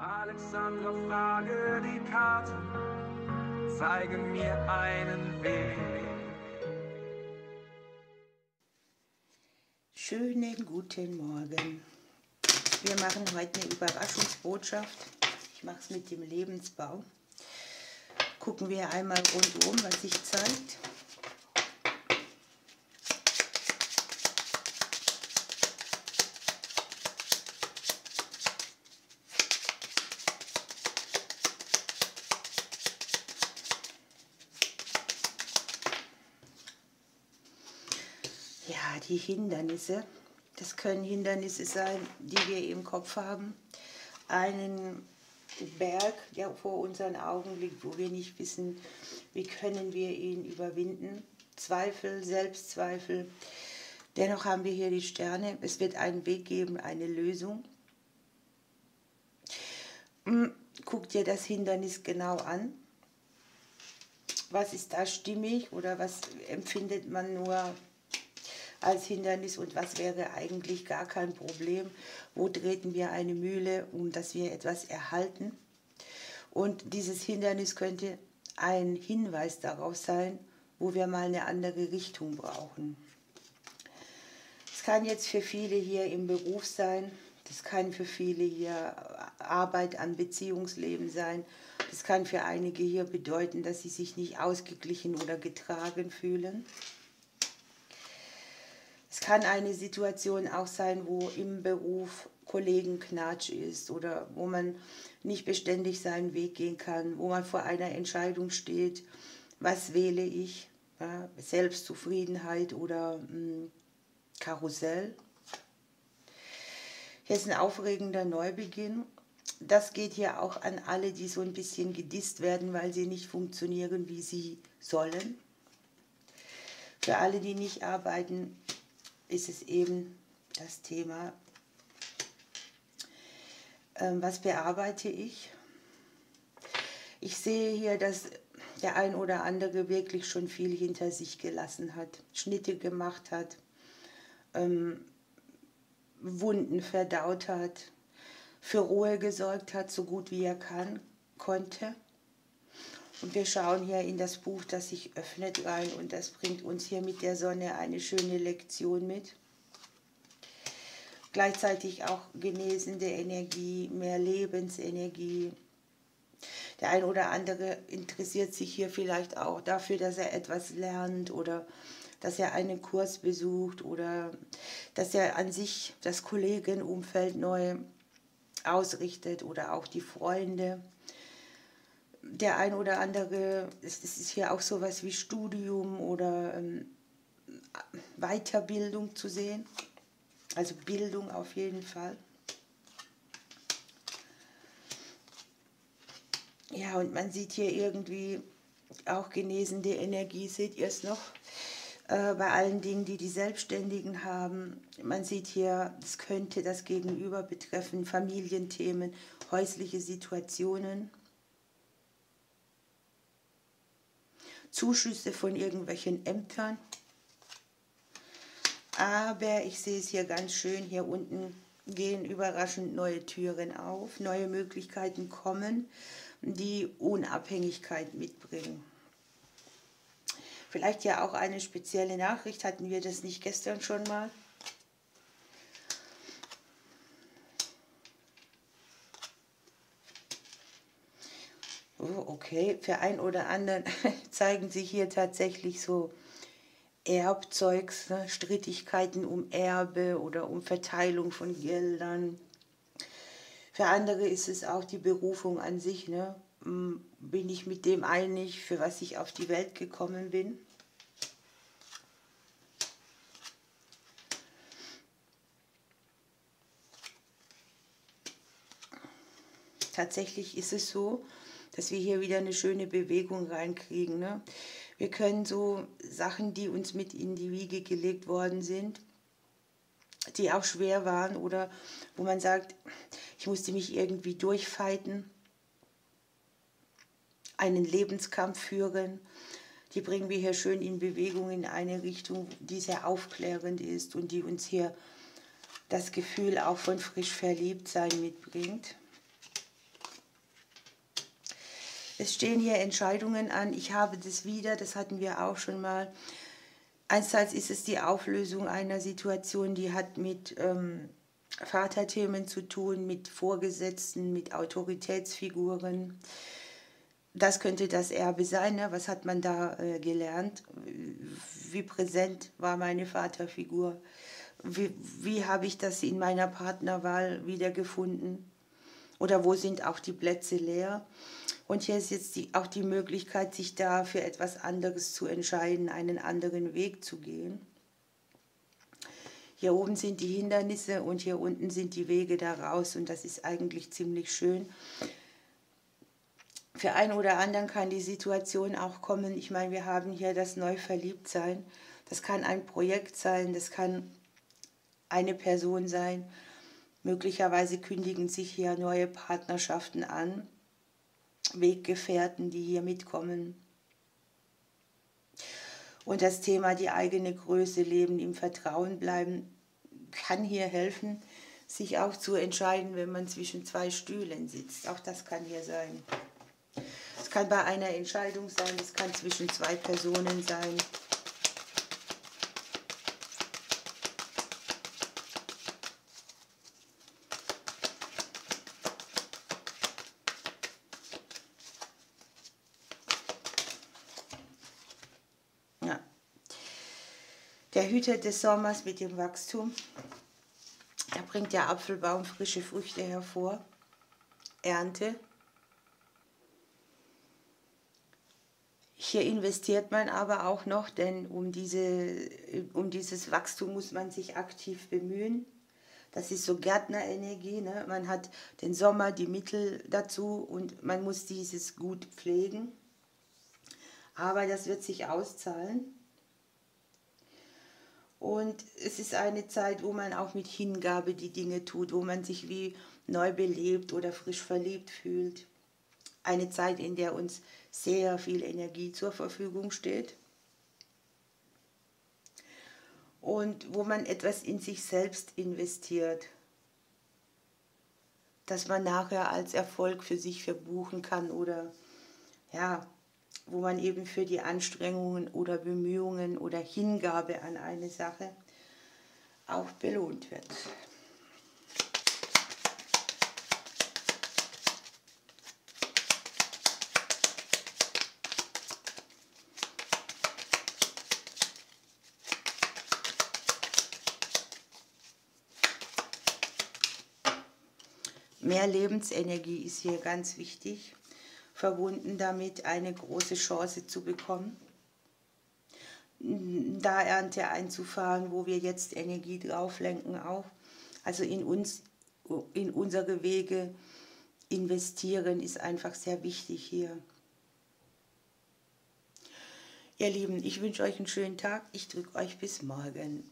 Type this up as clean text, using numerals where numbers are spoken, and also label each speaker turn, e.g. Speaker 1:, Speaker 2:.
Speaker 1: Alexandra, frage die Karten, zeigen mir einen Weg.
Speaker 2: Schönen guten Morgen. Wir machen heute eine Überraschungsbotschaft. Ich mache es mit dem Lebensbaum. Gucken wir einmal rundum, was sich zeigt. Ja, die Hindernisse. Das können Hindernisse sein, die wir im Kopf haben. Einen Berg, der vor unseren Augen liegt, wo wir nicht wissen, wie können wir ihn überwinden. Zweifel, Selbstzweifel. Dennoch haben wir hier die Sterne. Es wird einen Weg geben, eine Lösung. Guck dir das Hindernis genau an. Was ist da stimmig oder was empfindet man nur als Hindernis und was wäre eigentlich gar kein Problem? Wo treten wir eine Mühle, um dass wir etwas erhalten? Und dieses Hindernis könnte ein Hinweis darauf sein, wo wir mal eine andere Richtung brauchen. Es kann jetzt für viele hier im Beruf sein, das kann für viele hier Arbeit an Beziehungsleben sein, das kann für einige hier bedeuten, dass sie sich nicht ausgeglichen oder getragen fühlen. Es kann eine Situation auch sein, wo im Beruf Kollegenknatsch ist oder wo man nicht beständig seinen Weg gehen kann, wo man vor einer Entscheidung steht, was wähle ich, ja, Selbstzufriedenheit oder Karussell. Hier ist ein aufregender Neubeginn. Das geht hier auch an alle, die so ein bisschen gedisst werden, weil sie nicht funktionieren, wie sie sollen. Für alle, die nicht arbeiten, ist es eben das Thema, was bearbeite ich? Ich sehe hier, dass der ein oder andere wirklich schon viel hinter sich gelassen hat, Schnitte gemacht hat, Wunden verdaut hat, für Ruhe gesorgt hat, so gut wie er konnte. Und wir schauen hier in das Buch, das sich öffnet, rein und das bringt uns hier mit der Sonne eine schöne Lektion mit. Gleichzeitig auch genesende Energie, mehr Lebensenergie. Der ein oder andere interessiert sich hier vielleicht auch dafür, dass er etwas lernt oder dass er einen Kurs besucht oder dass er an sich das Kollegenumfeld neu ausrichtet oder auch die Freunde. Der ein oder andere, es ist hier auch sowas wie Studium oder Weiterbildung zu sehen, also Bildung auf jeden Fall. Ja, und man sieht hier irgendwie auch genesende Energie, seht ihr es noch? Bei allen Dingen, die die Selbstständigen haben. Man sieht hier, es könnte das Gegenüber betreffen, Familienthemen, häusliche Situationen. Zuschüsse von irgendwelchen Ämtern. Aber ich sehe es hier ganz schön, hier unten gehen überraschend neue Türen auf, neue Möglichkeiten kommen, die Unabhängigkeit mitbringen. Vielleicht ja auch eine spezielle Nachricht, hatten wir das nicht gestern schon mal? Oh, okay, für einen oder anderen zeigen sich hier tatsächlich so Erbzeugs, ne? Strittigkeiten um Erbe oder um Verteilung von Geldern. Für andere ist es auch die Berufung an sich. Ne? Bin ich mit dem einig, für was ich auf die Welt gekommen bin? Tatsächlich ist es so, dass wir hier wieder eine schöne Bewegung reinkriegen. Ne? Wir können so Sachen, die uns mit in die Wiege gelegt worden sind, die auch schwer waren oder wo man sagt, ich musste mich irgendwie durchfighten, einen Lebenskampf führen, die bringen wir hier schön in Bewegung in eine Richtung, die sehr aufklärend ist und die uns hier das Gefühl auch von frisch Verliebtsein mitbringt. Es stehen hier Entscheidungen an. Ich habe das wieder, das hatten wir auch schon mal. Einerseits ist es die Auflösung einer Situation, die hat mit Vaterthemen zu tun, mit Vorgesetzten, mit Autoritätsfiguren. Das könnte das Erbe sein. Ne? Was hat man da gelernt? Wie präsent war meine Vaterfigur? Wie habe ich das in meiner Partnerwahl wiedergefunden? Oder wo sind auch die Plätze leer? Und hier ist jetzt auch die Möglichkeit, sich da für etwas anderes zu entscheiden, einen anderen Weg zu gehen. Hier oben sind die Hindernisse und hier unten sind die Wege da raus. Und das ist eigentlich ziemlich schön. Für einen oder anderen kann die Situation auch kommen. Ich meine, wir haben hier das Neuverliebtsein. Das kann ein Projekt sein, das kann eine Person sein. Möglicherweise kündigen sich hier neue Partnerschaften an, Weggefährten, die hier mitkommen. Und das Thema die eigene Größe, Leben im Vertrauen bleiben, kann hier helfen, sich auch zu entscheiden, wenn man zwischen zwei Stühlen sitzt. Auch das kann hier sein. Es kann bei einer Entscheidung sein, es kann zwischen zwei Personen sein. Ja. Der Hüter des Sommers mit dem Wachstum. Da bringt der Apfelbaum frische Früchte hervor. Ernte. Hier investiert man aber auch noch, denn um dieses Wachstum muss man sich aktiv bemühen. Das ist so Gärtnerenergie. Ne? Man hat den Sommer, die Mittel dazu und man muss dieses gut pflegen. Aber das wird sich auszahlen. Und es ist eine Zeit, wo man auch mit Hingabe die Dinge tut, wo man sich wie neu belebt oder frisch verliebt fühlt. Eine Zeit, in der uns sehr viel Energie zur Verfügung steht und wo man etwas in sich selbst investiert, das man nachher als Erfolg für sich verbuchen kann oder ja, wo man eben für die Anstrengungen oder Bemühungen oder Hingabe an eine Sache auch belohnt wird. Mehr Lebensenergie ist hier ganz wichtig, verbunden damit eine große Chance zu bekommen, da Ernte einzufahren, wo wir jetzt Energie drauf lenken auch. Also in unser Gewege investieren ist einfach sehr wichtig hier. Ihr Lieben, ich wünsche euch einen schönen Tag. Ich drücke euch bis morgen.